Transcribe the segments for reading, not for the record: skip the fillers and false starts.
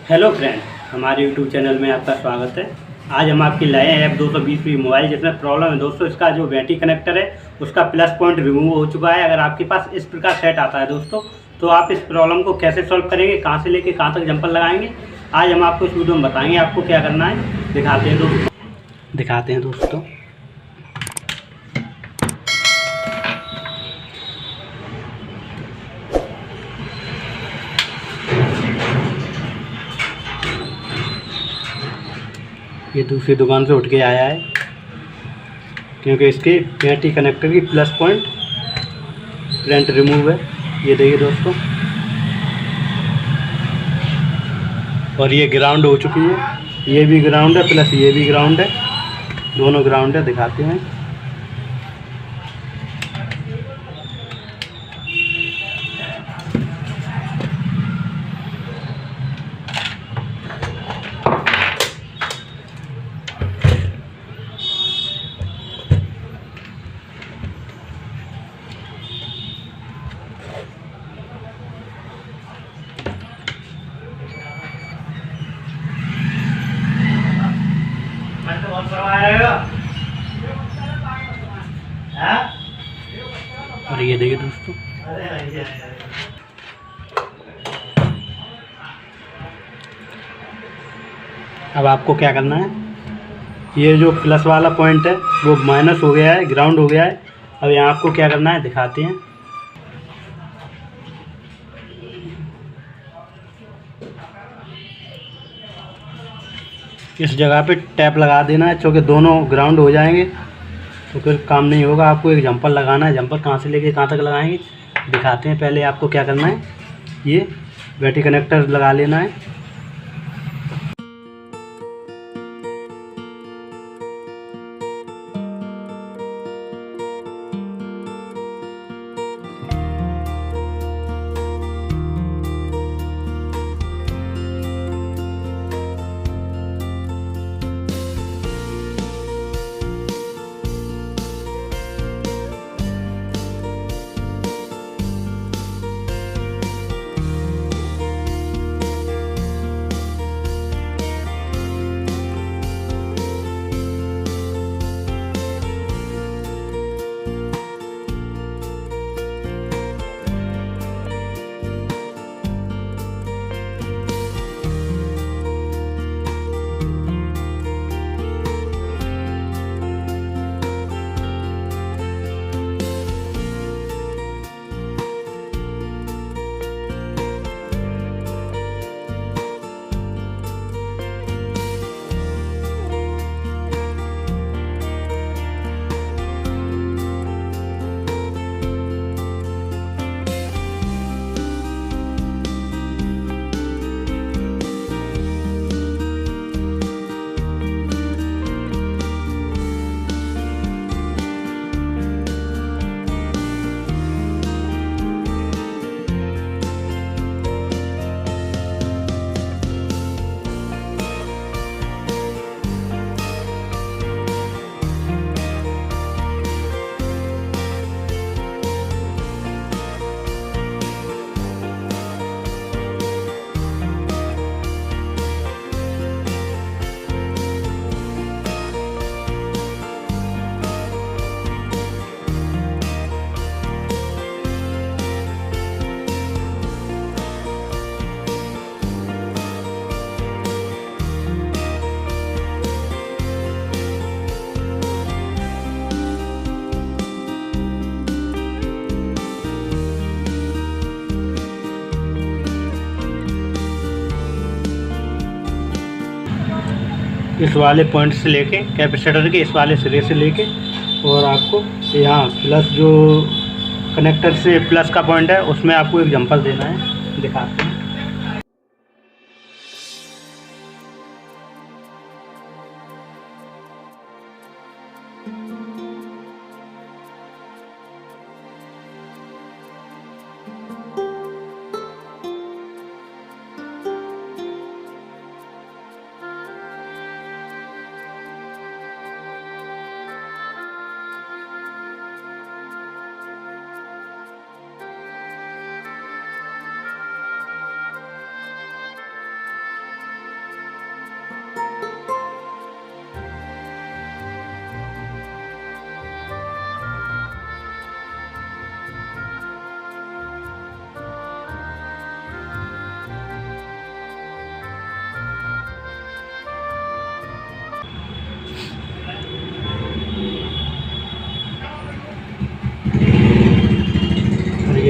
Hello friend, हमारे YouTube channel में आपका स्वागत है। आज हम आपके लाए हैं F220 मोबाइल, जिसमें प्रॉब्लम है दोस्तों। इसका जो बैटरी कनेक्टर है उसका प्लस पॉइंट रिमूव हो चुका है। अगर आपके पास इस प्रकार सेट आता है दोस्तों, तो आप इस प्रॉब्लम को कैसे सॉल्व करेंगे, कहाँ से लेके कहाँ तक जंपर लगाएंगे, आज हम आपको इस वीडियो में बताएंगे। आपको क्या करना है दिखाते हैं दोस्तों। ये दूसरी दुकान से उठ के आया है, क्योंकि इसके बैटरी कनेक्टर की प्लस पॉइंट प्रिंट रिमूव है। ये देखिए दोस्तों, और ये ग्राउंड हो चुकी है। ये भी ग्राउंड है प्लस ये भी ग्राउंड है, दोनों ग्राउंड है। दिखाते हैं। और ये देखिए दोस्तों, अब आपको क्या करना है, ये जो प्लस वाला पॉइंट है वो माइनस हो गया है, ग्राउंड हो गया है। अब यहाँ आपको क्या करना है दिखाते हैं। इस जगह पे टैप लगा देना है, क्योंकि दोनों ग्राउंड हो जाएंगे तो फिर काम नहीं होगा। आपको एक जंपर लगाना है। जंपर कहाँ से लेके कहाँ तक लगाएंगे दिखाते हैं। पहले आपको क्या करना है, ये बैटरी कनेक्टर लगा लेना है। इस वाले पॉइंट से लेके कैपेसिटर के इस वाले सिरे से लेके, और आपको यहाँ प्लस जो कनेक्टर से प्लस का पॉइंट है उसमें आपको एक जंपर देना है। दिखाते हैं।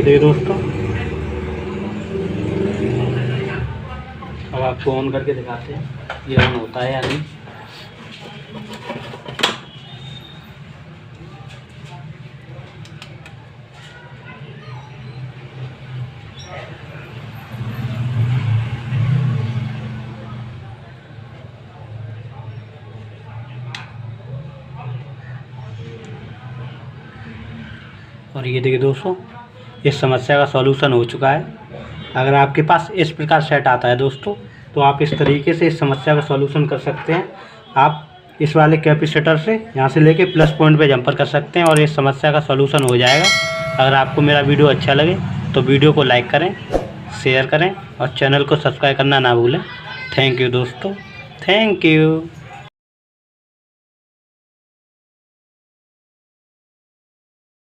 देखिए दोस्तों, अब आपको ऑन करके दिखाते हैं ये ऑन होता है या नहीं। और ये देखिए दोस्तों, इस समस्या का सॉल्यूशन हो चुका है। अगर आपके पास इस प्रकार सेट आता है दोस्तों, तो आप इस तरीके से इस समस्या का सॉल्यूशन कर सकते हैं। आप इस वाले कैपेसिटर से यहाँ से लेके प्लस पॉइंट पे जंपर कर सकते हैं और इस समस्या का सॉल्यूशन हो जाएगा। अगर आपको मेरा वीडियो अच्छा लगे तो वीडियो को लाइक करें, शेयर करें और चैनल को सब्सक्राइब करना ना भूलें। थैंक यू दोस्तों, थैंक यू।